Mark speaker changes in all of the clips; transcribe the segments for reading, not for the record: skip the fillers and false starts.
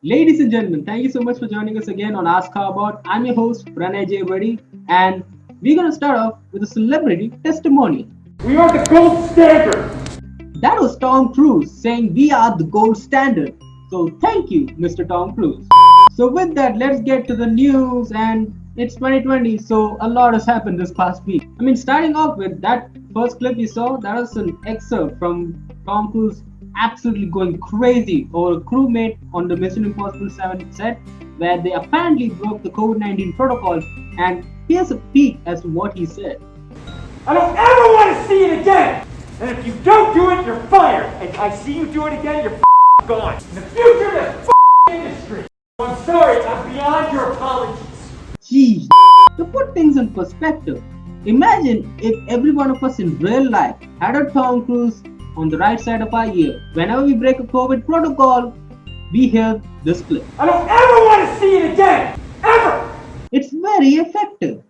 Speaker 1: Ladies and gentlemen, thank you so much for joining us again on Ask How About. I'm your host, Pranay J. Reddy, and we're going to start off with a celebrity testimony.
Speaker 2: We are the gold standard.
Speaker 1: That was Tom Cruise saying we are the gold standard. So thank you, Mr. Tom Cruise. So with that, let's get to the news, and it's 2020, so a lot has happened this past week. Starting off with that first clip you saw, that was an excerpt from Tom Cruise absolutely going crazy over a crewmate on the Mission Impossible 7 set, where they apparently broke the COVID-19 protocol. And here's a peek as to what he said.
Speaker 2: I don't ever want to see it again. And if you don't do it, you're fired. And I see you do it again, you're gone. In the future, this industry. I'm sorry, I'm beyond your apologies.
Speaker 1: Jeez. To put things in perspective, imagine if every one of us in real life had a Tom Cruise on the right side of our ear. Whenever we break a COVID protocol, we hear this clip.
Speaker 2: I don't ever want to see it again. Ever.
Speaker 1: It's very effective.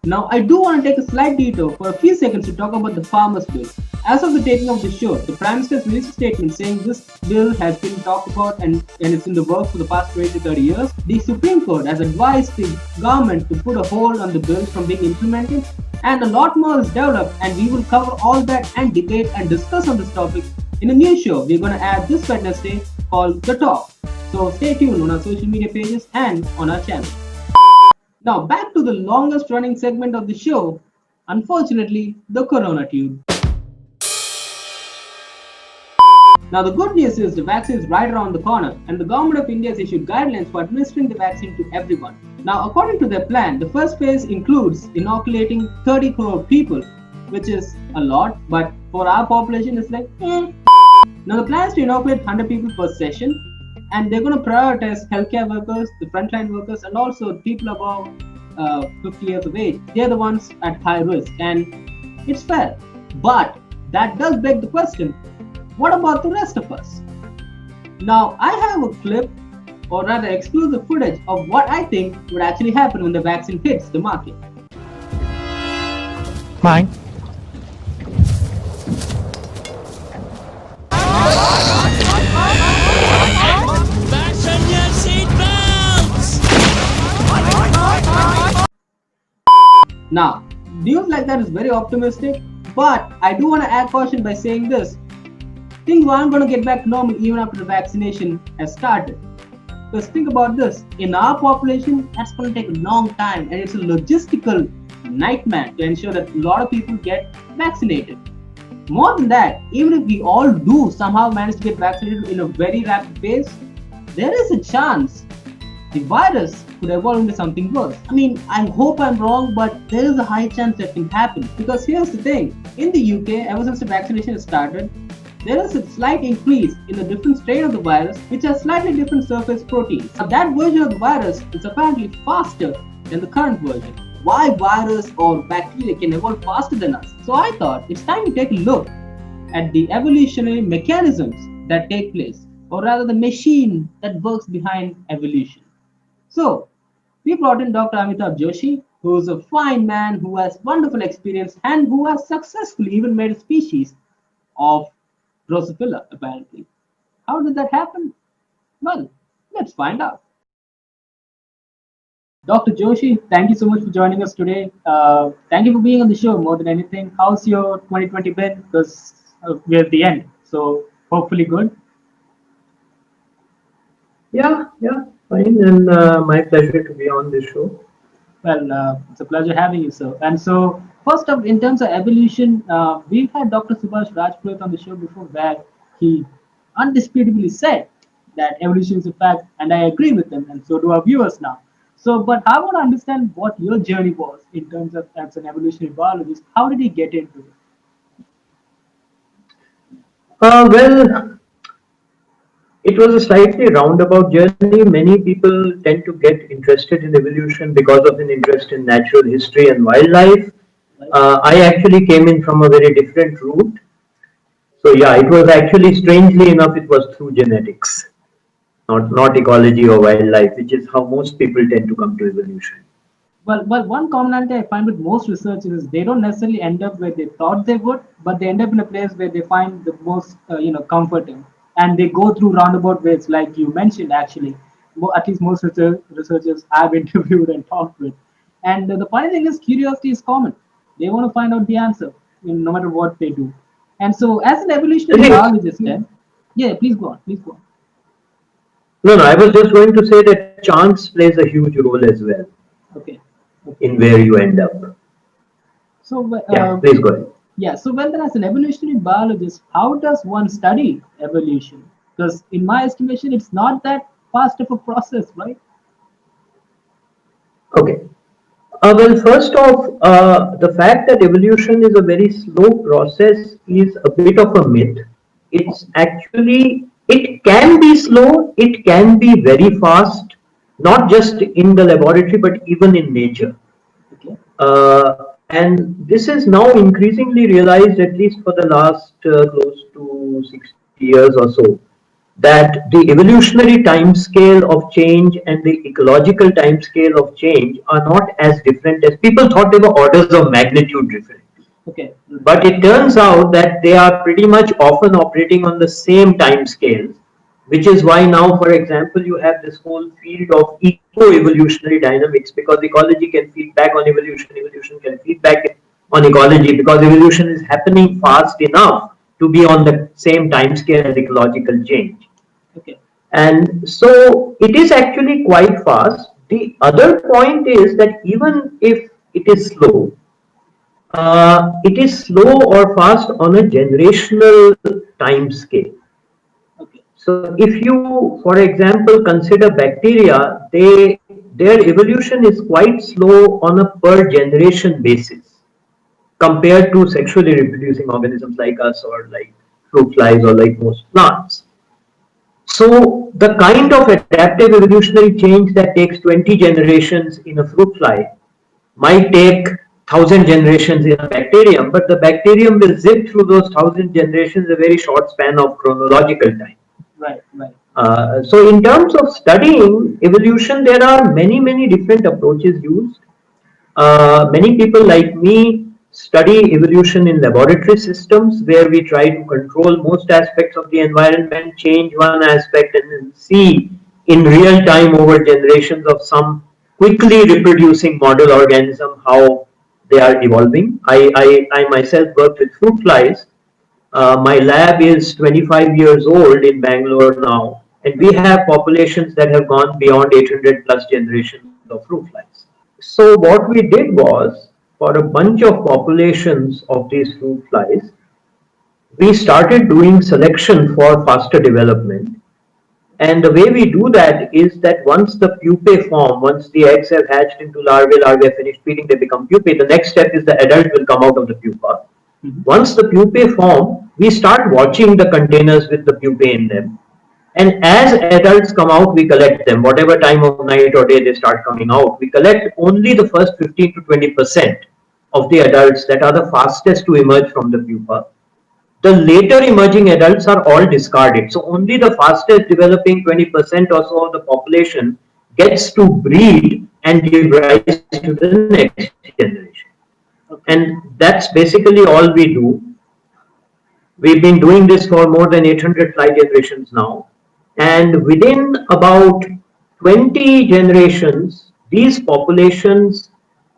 Speaker 1: Now, I do want to take a slight detour for a few seconds to talk about the Farmers Bill. As of the taping of the show, the Prime Minister has released a statement saying this bill has been talked about and it's in the works for the past 20 to 30 years. The Supreme Court has advised the government to put a hold on the bill from being implemented, and a lot more is developed, and we will cover all that and debate and discuss on this topic in a new show we're going to add this Wednesday called The Talk. So stay tuned on our social media pages and on our channel. Now back to the longest running segment of the show, unfortunately, the Corona Tube. Now the good news is the vaccine is right around the corner, and the government of India has issued guidelines for administering the vaccine to everyone. Now according to their plan, the first phase includes inoculating 30 crore people, which is a lot, but for our population it's like Now the plan is to inoculate 100 people per session, and they're going to prioritize healthcare workers, the frontline workers, and also people above 50 years of age. They're the ones at high risk, and it's fair. But that does beg the question, what about the rest of us? Now, I have a clip, or rather exclusive footage, of what I think would actually happen when the vaccine hits the market.
Speaker 3: Mine.
Speaker 4: Fasten your seatbelts!
Speaker 1: Now, news like that is very optimistic, but I do want to add caution by saying this. Things aren't going to get back to normal even after the vaccination has started. Because think about this, in our population, that's going to take a long time, and it's a logistical nightmare to ensure that a lot of people get vaccinated. More than that, even if we all do somehow manage to get vaccinated in a very rapid pace, there is a chance the virus could evolve into something worse. I hope I'm wrong, but there is a high chance that can happen. Because here's the thing, in the UK, ever since the vaccination has started, there is a slight increase in a different strain of the virus which has slightly different surface proteins. Now, that version of the virus is apparently faster than the current version. Why virus or bacteria can evolve faster than us? So I thought it's time to take a look at the evolutionary mechanisms that take place, or rather the machine that works behind evolution. So we brought in Dr. Amitabh Joshi, who is a fine man who has wonderful experience and who has successfully even made a species of Drosophila, apparently. How did that happen? Well, let's find out. Dr. Joshi, thank you so much for joining us today. Thank you for being on the show more than anything. How's your 2020 been? Because we're at the end, so hopefully good.
Speaker 3: Yeah, fine, and my pleasure to be on this show.
Speaker 1: Well, it's a pleasure having you, sir. And so, first up, in terms of evolution, we've had Dr. Subhash Rajput on the show before, where he undisputably said that evolution is a fact, and I agree with him, and so do our viewers now. So, but I want to understand what your journey was in terms of as an evolutionary biologist. How did you get into it?
Speaker 3: Well, it was a slightly roundabout journey. Many people tend to get interested in evolution because of an interest in natural history and wildlife.
Speaker 1: Right?
Speaker 3: I actually came in from a very different route. So yeah, it was actually strangely enough, it was through genetics, not ecology or wildlife, which is how most people tend to come to evolution.
Speaker 1: Well, one commonality I find with most researchers is they don't necessarily end up where they thought they would, but they end up in a place where they find the most, comforting, and they go through roundabout ways, like you mentioned, actually. at least most researchers I've interviewed and talked with. And the funny thing is, curiosity is common. They want to find out the answer, no matter what they do. And so, as an
Speaker 3: I
Speaker 1: evolutionary
Speaker 3: think,
Speaker 1: biologist, then, yeah, please go on, please go on.
Speaker 3: no, I was just going to say that chance plays a huge role as well
Speaker 1: Okay, okay.
Speaker 3: in where you end up.
Speaker 1: So,
Speaker 3: Yeah, please go ahead.
Speaker 1: yeah, so well then as an evolutionary biologist, how does one study evolution? Because in my estimation, it's not that fast of a process, right?
Speaker 3: Okay. Well, first off, the fact that evolution is a very slow process is a bit of a myth. It's actually, it can be slow, it can be very fast, not just in the laboratory, but even in nature.
Speaker 1: Okay,
Speaker 3: And this is now increasingly realized, at least for the last close to 60 years or so, that the evolutionary time scale of change and the ecological time scale of change are not as different as people thought. They were orders of magnitude different.
Speaker 1: okay,
Speaker 3: But it turns out that they are pretty much often operating on the same time scales, which is why now, for example, you have this whole field of eco-evolutionary dynamics, because ecology can feed back on evolution, evolution can feed back on ecology, because evolution is happening fast enough to be on the same time scale as ecological change.
Speaker 1: okay,
Speaker 3: And so it is actually quite fast. The other point is that even if it is slow, it is slow or fast on a generational time scale.
Speaker 1: okay,
Speaker 3: So if you, for example, consider bacteria, their evolution is quite slow on a per generation basis compared to sexually reproducing organisms like us or like fruit flies or like most plants. So the kind of adaptive evolutionary change that takes 20 generations in a fruit fly might take 1,000 generations in a bacterium, but the bacterium will zip through those 1,000 generations in a very short span of chronological time.
Speaker 1: right, right,
Speaker 3: So in terms of studying evolution, there are many, many different approaches used. Many people like me study evolution in laboratory systems where we try to control most aspects of the environment, change one aspect, and then see in real time over generations of some quickly reproducing model organism how they are evolving. I myself work with fruit flies. My lab is 25 years old in Bangalore now, and we have populations that have gone beyond 800 plus generations of fruit flies. So what we did was, for a bunch of populations of these fruit flies, we started doing selection for faster development. And the way we do that is that once the pupae form, once the eggs have hatched into larvae, larvae have finished feeding, they become pupae. The next step is the adult will come out of the pupa.
Speaker 1: mhm,
Speaker 3: Once the pupae form, we start watching the containers with the pupae in them. And as adults come out, we collect them. Whatever time of night or day they start coming out, we collect only the first 15 to 20% of the adults that are the fastest to emerge from the pupa. The later emerging adults are all discarded. So only the fastest developing 20% or so of the population gets to breed and give rise to the next generation. And
Speaker 1: okay,
Speaker 3: that's basically all we do. We've been doing this for more than 800 fly generations now. And within about 20 generations, these populations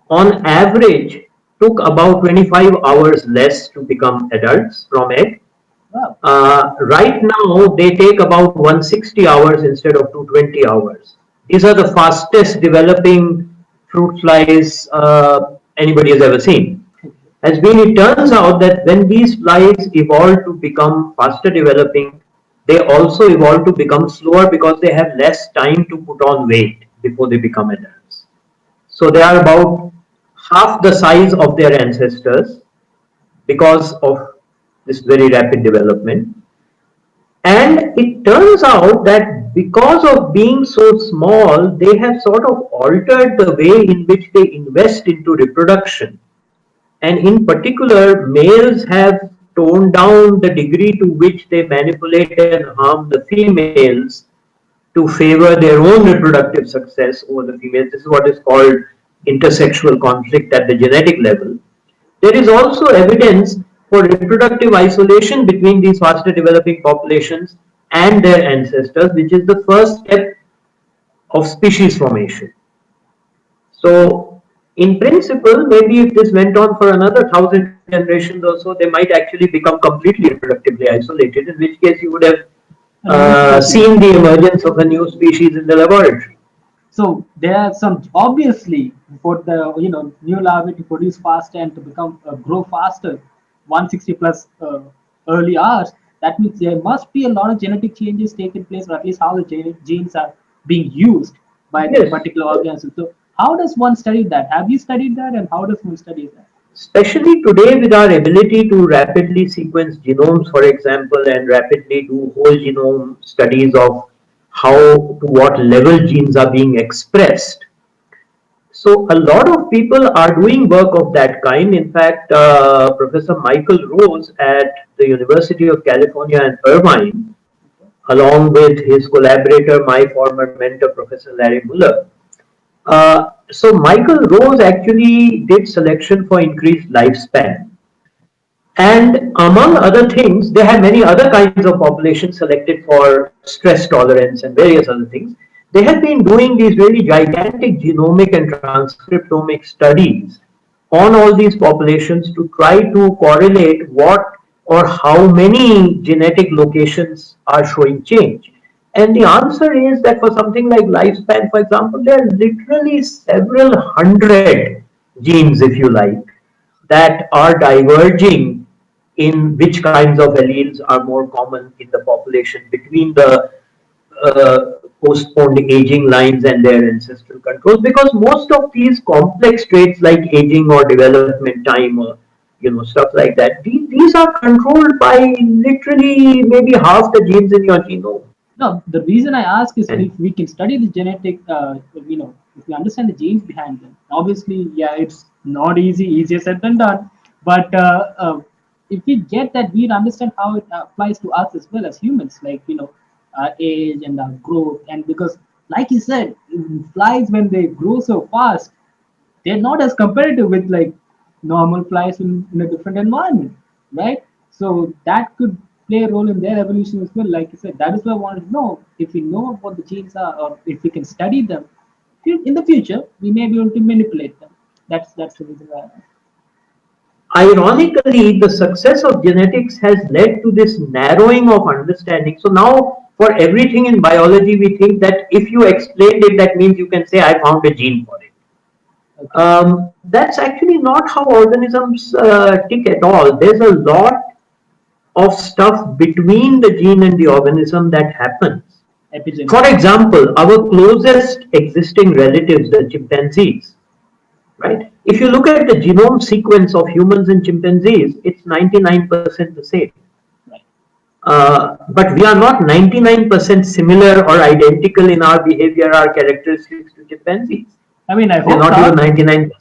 Speaker 3: on average took about 25 hours less to become adults from egg.
Speaker 1: wow,
Speaker 3: Right now, they take about 160 hours instead of 220 hours. These are the fastest developing fruit flies anybody has ever seen. Has been, it turns out that when these flies evolve to become faster developing, they also evolve to become slower because they have less time to put on weight before they become adults. So they are about half the size of their ancestors because of this very rapid development. And it turns out that because of being so small, they have sort of altered the way in which they invest into reproduction. And in particular, males have toned down the degree to which they manipulate and harm the females to favor their own reproductive success over the females. This is what is called intersexual conflict at the genetic level. There is also evidence for reproductive isolation between these faster developing populations and their ancestors, which is the first step of species formation. So, in principle, maybe if this went on for another 1,000 generations or so, they might actually become completely reproductively isolated, in which case you would have
Speaker 1: And a new species.
Speaker 3: seen the emergence of a new species in the laboratory.
Speaker 1: So there are some obviously for the new larvae to produce faster and to become grow faster, 160 plus early hours. That means there must be a lot of genetic changes taking place, or at least how the genes are being used by the
Speaker 3: Yes,
Speaker 1: particular organism. So how does one study that? Have you studied that, and how does one study that?
Speaker 3: especially today with our ability to rapidly sequence genomes, for example, and rapidly do whole genome studies of how to what level genes are being expressed. So a lot of people are doing work of that kind. In fact, Professor Michael Rose at the University of California in Irvine, along with his collaborator, my former mentor, Professor Larry Muller. So Michael Rose actually did selection for increased lifespan. And among other things, they had many other kinds of populations selected for stress tolerance and various other things. They have been doing these really gigantic genomic and transcriptomic studies on all these populations to try to correlate what or how many genetic locations are showing change. And the answer is that for something like lifespan, for example, there are literally several hundred genes, if you like, that are diverging in which kinds of alleles are more common in the population between the postponed aging lines and their ancestral controls, because most of these complex traits like aging or development time or stuff like that, these are controlled by literally maybe half the genes in your genome.
Speaker 1: No, the reason I ask is
Speaker 3: And
Speaker 1: if we can study the genetic, if we understand the genes behind them. Obviously, yeah, it's not easy, easier said than done. But if we get that, we understand how it applies to us as well as humans, like our age and our growth. And because, like you said, flies when they grow so fast, they're not as competitive with like normal flies in a different environment, right? So that could play a role in their evolution as well. Like you said, that is why I wanted to know if we know what the genes are, or if we can study them in the future, we may be able to manipulate them. That's the reason why.
Speaker 3: ironically, the success of genetics has led to this narrowing of understanding. So now, for everything in biology, we think that if you explained it, that means you can say, I found a gene for it.
Speaker 1: Okay,
Speaker 3: That's actually not how organisms tick at all. There's a lot of stuff between the gene and the organism that happens. For
Speaker 1: epigenetic.
Speaker 3: example, our closest existing relatives, the chimpanzees, right? If you look at the genome sequence of humans and chimpanzees, it's 99% the same.
Speaker 1: Right.
Speaker 3: But we are not 99% similar or identical in our behavior, our characteristics to chimpanzees.
Speaker 1: I mean, I
Speaker 3: We're
Speaker 1: hope
Speaker 3: not even
Speaker 1: not.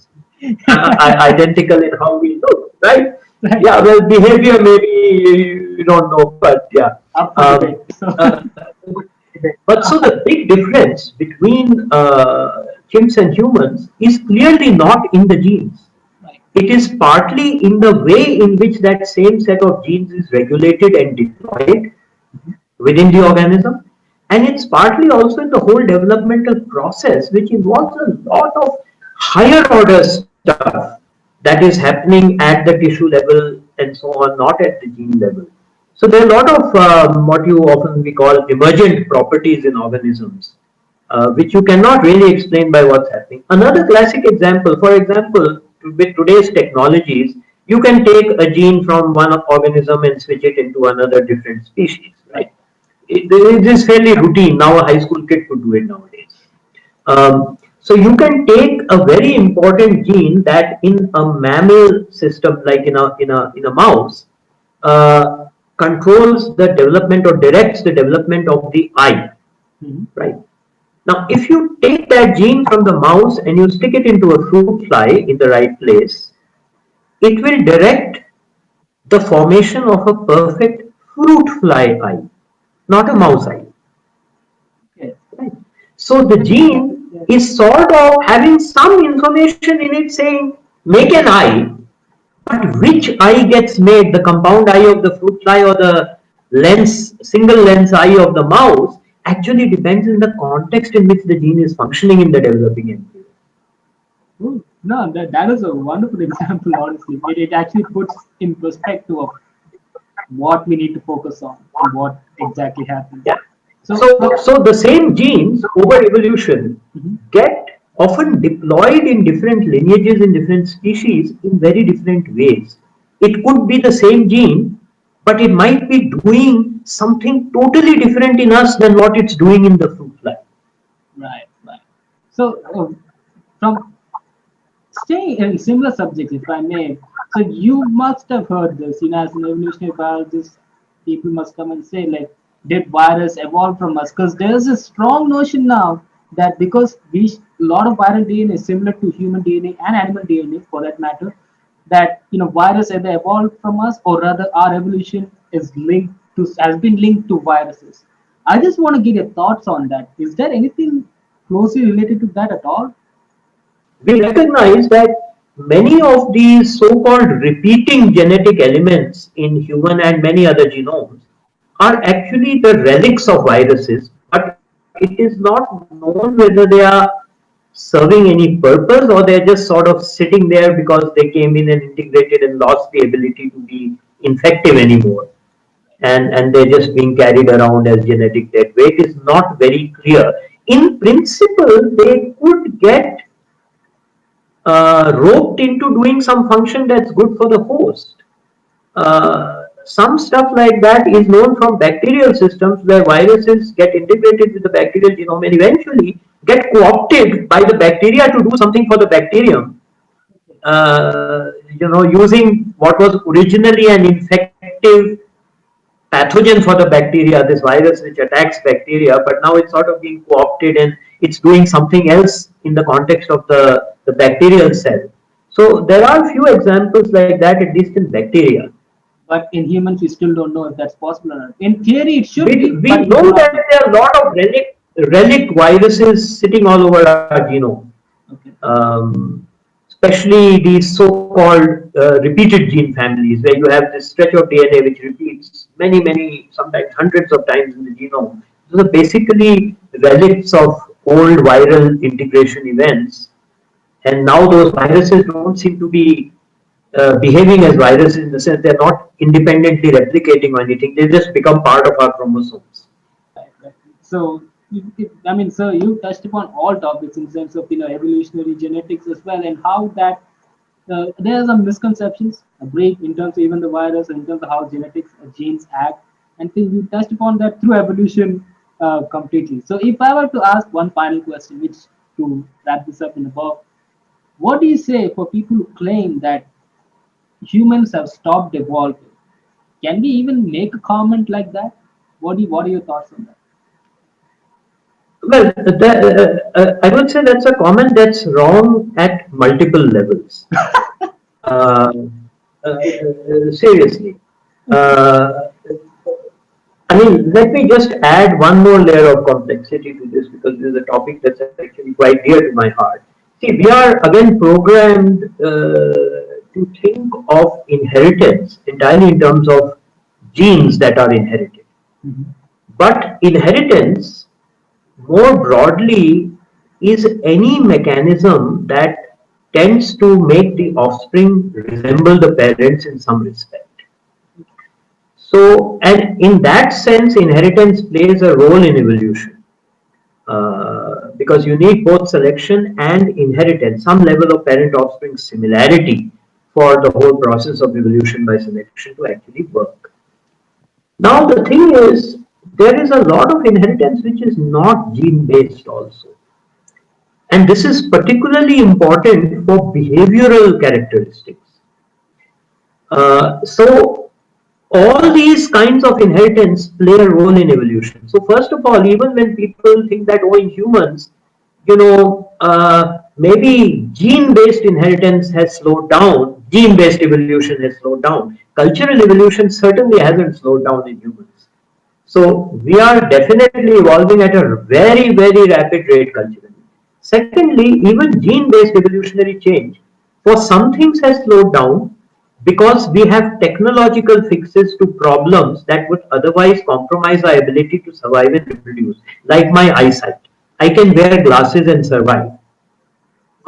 Speaker 3: 99% identical in how we look, right?
Speaker 1: Right.
Speaker 3: Yeah, well, behavior maybe you don't know, but yeah.
Speaker 1: Up for
Speaker 3: Um,
Speaker 1: debate. So,
Speaker 3: uh, but so the big difference between chimps and humans is clearly not in the genes.
Speaker 1: right.
Speaker 3: It is partly in the way in which that same set of genes is regulated and deployed within the organism. And it's partly also in the whole developmental process, which involves a lot of higher order stuff that is happening at the tissue level and so on, not at the gene level. So there are a lot of what you often we call emergent properties in organisms, which you cannot really explain by what's happening. Another classic example, for example, with today's technologies, you can take a gene from one organism and switch it into another different species, right? It is fairly routine. Now a high school kid could do it nowadays. So you can take a very important gene that in a mammal system, like in a mouse, uh, controls the development or directs the development of the eye,
Speaker 1: Mhm.
Speaker 3: right? Now, if you take that gene from the mouse and you stick it into a fruit fly in the right place, it will direct the formation of a perfect fruit fly eye, not a mouse eye.
Speaker 1: Okay.
Speaker 3: Right? So the gene
Speaker 1: Yeah.
Speaker 3: is sort of having some information in it saying make an eye, but which eye gets made, the compound eye of the fruit fly or the lens, single lens eye of the mouse, actually depends on the context in which the gene is functioning in the developing embryo.
Speaker 1: Oh, no, that is a wonderful example, honestly. It actually puts in perspective of what we need to focus on and what exactly happens.
Speaker 3: Yeah.
Speaker 1: So,
Speaker 3: So the same genes over evolution
Speaker 1: Mhm.
Speaker 3: get often deployed in different lineages in different species in very different ways. It could be the same gene, but it might be doing something totally different in us than what it's doing in the fruit fly.
Speaker 1: right, right. So, from staying in similar subjects, if I may, so you must have heard this, as an evolutionary biologist, people must come and say, like, did virus evolve from us? Because there's a strong notion now that because a lot of viral DNA is similar to human DNA and animal DNA, for that matter, that virus either evolved from us or rather our evolution is linked to has been linked to viruses. I just want to get your thoughts on that. Is there anything closely related to that at all?
Speaker 3: We recognize that many of these so-called repeating genetic elements in human and many other genomes are actually the relics of viruses, but it is not known whether they are serving any purpose or they're just sort of sitting there because they came in and integrated and lost the ability to be infective anymore. And they're just being carried around as genetic dead weight is not very clear. In principle, they could get roped into doing some function that's good for the host. Some stuff like that is known from bacterial systems where viruses get integrated with the bacterial genome and eventually get co-opted by the bacteria to do something for the bacterium. Using what was originally an infective pathogen for the bacteria, this virus which attacks bacteria, but now it's sort of being co-opted and it's doing something else in the context of the bacterial cell. So there are few examples like that, at least in bacteria.
Speaker 1: But in humans, we still don't know if that's possible or not. In theory, it should
Speaker 3: We,
Speaker 1: be,
Speaker 3: we
Speaker 1: but we
Speaker 3: know
Speaker 1: do
Speaker 3: that
Speaker 1: not know.
Speaker 3: there are a lot of relic viruses sitting all over our genome.
Speaker 1: Okay.
Speaker 3: Especially these so-called repeated gene families, where you have this stretch of DNA which repeats many, sometimes hundreds of times in the genome. Those are basically relics of old viral integration events. And now those viruses don't seem to be behaving as viruses in the sense they're not independently replicating or anything. They just become part of our chromosomes.
Speaker 1: Right, right. So, I mean, sir, you touched upon all topics in terms of evolutionary genetics as well, and how that there are some misconceptions, a break in terms of even the virus, in terms of how genetics, genes act, and think you touched upon that through evolution completely. So, if I were to ask one final question, which to wrap this up in above, what do you say for people who claim that humans have stopped evolving? Can we even make a comment like that? What are your thoughts on that?
Speaker 3: Well, I would say that's a comment that's wrong at multiple levels. Uh, Seriously. Uh, I mean, let me just add one more layer of complexity to this because this is a topic that's actually quite dear to my heart. See, we are again programmed to think of inheritance entirely in terms of genes that are inherited.
Speaker 1: Mhm.
Speaker 3: But inheritance, more broadly, is any mechanism that tends to make the offspring resemble the parents in some respect. So, and in that sense, inheritance plays a role in evolution because you need both selection and inheritance, some level of parent offspring similarity for the whole process of evolution by selection to actually work. Now, the thing is, there is a lot of inheritance which is not gene based also. And this is particularly important for behavioral characteristics. So all these kinds of inheritance play a role in evolution. So first of all, even when people think that oh, in humans, maybe gene-based inheritance has slowed down, gene-based evolution has slowed down. Cultural evolution certainly hasn't slowed down in humans. So we are definitely evolving at a very rapid rate culturally. Secondly, even gene-based evolutionary change for some things has slowed down because we have technological fixes to problems that would otherwise compromise our ability to survive and reproduce, like my eyesight. I can wear glasses and survive.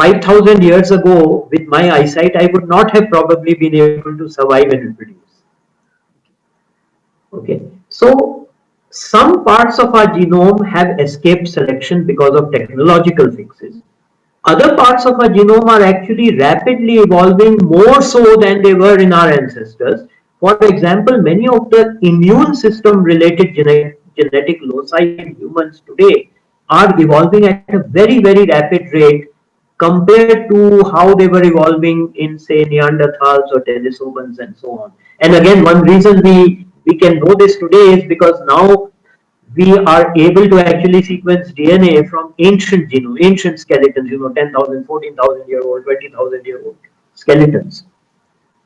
Speaker 3: 5,000 years ago, with my eyesight, I would not have probably been able to survive and reproduce. Okay, so some parts of our genome have escaped selection because of technological fixes. Other parts of our genome are actually rapidly evolving more so than they were in our ancestors. For example, many of the immune system related genetic loci in humans today are evolving at a very rapid rate compared to how they were evolving in, say, Neanderthals or Denisovans and so on. And again, one reason we can know this today is because now we are able to actually sequence DNA from ancient genome, ancient skeletons, 10,000, 14,000 year old, 20,000 year old skeletons.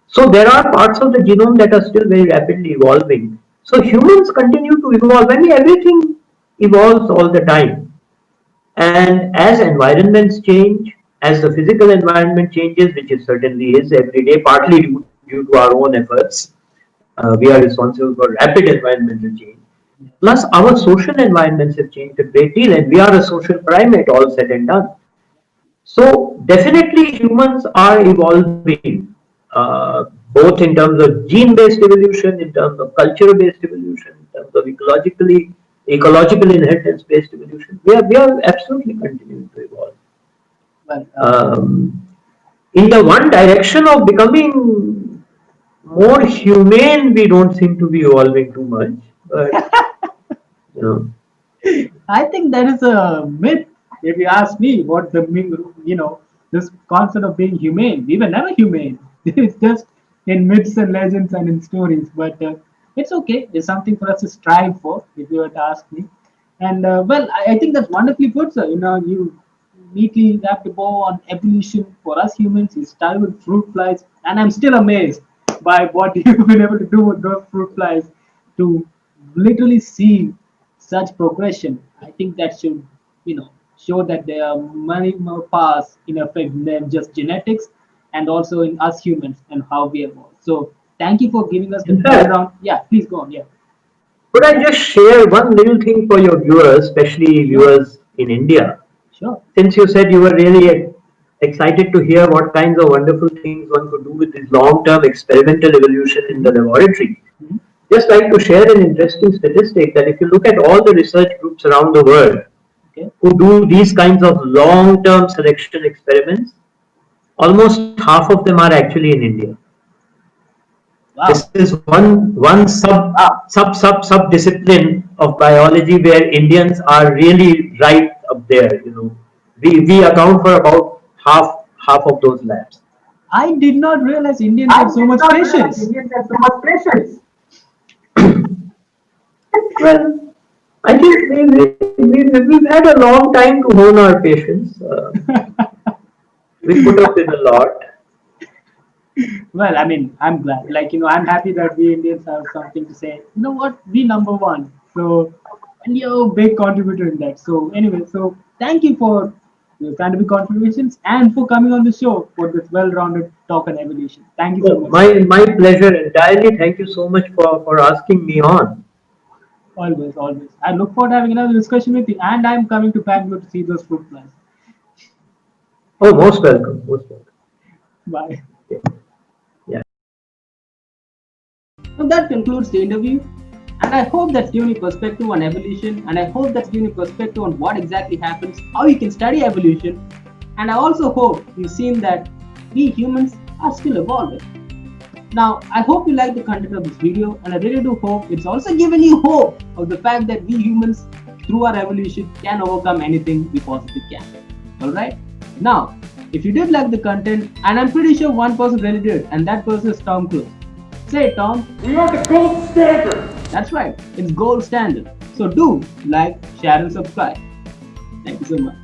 Speaker 3: So there are parts of the genome that are still very rapidly evolving. So humans continue to evolve. I mean, everything evolves all the time. And as environments change, as the physical environment changes, which it certainly is every day, partly due to our own efforts, we are responsible for rapid environmental change. Plus, our social environments have changed a great deal, and we are a social primate, all said and done. So, definitely, humans are evolving, both in terms of gene-based evolution, in terms of culture-based evolution, in terms of ecological inheritance-based evolution. We are absolutely continuing to evolve.
Speaker 1: Well,
Speaker 3: In the one direction of becoming more humane, we don't seem to be evolving too much. But you know,
Speaker 1: I think that is a myth. If you ask me, what the this concept of being humane, we were never humane. It's just in myths and legends and in stories. But it's okay. It's something for us to strive for. If you were to ask me, and well, I think that's wonderfully put, sir. You neatly wrapped the bow on evolution for us humans. You started with fruit flies, and I'm still amazed by what you've been able to do with those fruit flies to literally see such progression. I think that should, show that there are many more paths in effect than just genetics, and also in us humans and how we evolve. So thank you for giving us the
Speaker 3: in fact,
Speaker 1: background. Yeah, please go on. Yeah,
Speaker 3: could I just share one little thing for your viewers, especially
Speaker 1: sure,
Speaker 3: viewers in India?
Speaker 1: sure.
Speaker 3: Since you said you were really excited to hear what kinds of wonderful things one could do with this long-term experimental evolution in the laboratory,
Speaker 1: Mhm.
Speaker 3: just like to share an interesting statistic that if you look at all the research groups around the world
Speaker 1: Okay.
Speaker 3: who do these kinds of long-term selection experiments, almost half of them are actually in India.
Speaker 1: Wow.
Speaker 3: This is one sub discipline of biology where Indians are really right up there. We account for about half of those labs.
Speaker 1: I did not realize Indians
Speaker 3: I
Speaker 1: have so
Speaker 3: did
Speaker 1: much
Speaker 3: not realize
Speaker 1: patience.
Speaker 3: Indians have so much patience. Well, I think we've had a long time to hone our patience. We put up with a lot.
Speaker 1: Well, I mean, I'm glad. I'm happy that we Indians have something to say. You know what? We number one. So, and you're a big contributor in that. So, anyway, so thank you for your scientific contributions and for coming on the show for this well-rounded talk on evolution. Thank you so
Speaker 3: Oh,
Speaker 1: much, sir.
Speaker 3: my pleasure entirely. Thank you so much for asking me on.
Speaker 1: Always, always. I look forward to having another discussion with you, and I'm coming to Bangalore to see those fruit flies.
Speaker 3: Oh, most welcome. Most welcome.
Speaker 1: Bye.
Speaker 3: Okay. Yeah.
Speaker 1: So that concludes the interview. And I hope that's given you perspective on evolution, and I hope that's given you perspective on what exactly happens, how you can study evolution. And I also hope you've seen that we humans are still evolving. Now, I hope you like the content of this video, and I really do hope it's also given you hope of the fact that we humans, through our evolution, can overcome anything we possibly can. Alright? Now, if you did like the content, and I'm pretty sure one person really did, and that person is Tom Cruise. Say it, Tom.
Speaker 2: We are the gold standard.
Speaker 1: That's right, it's gold standard. So do like, share, and subscribe. Thank you so much.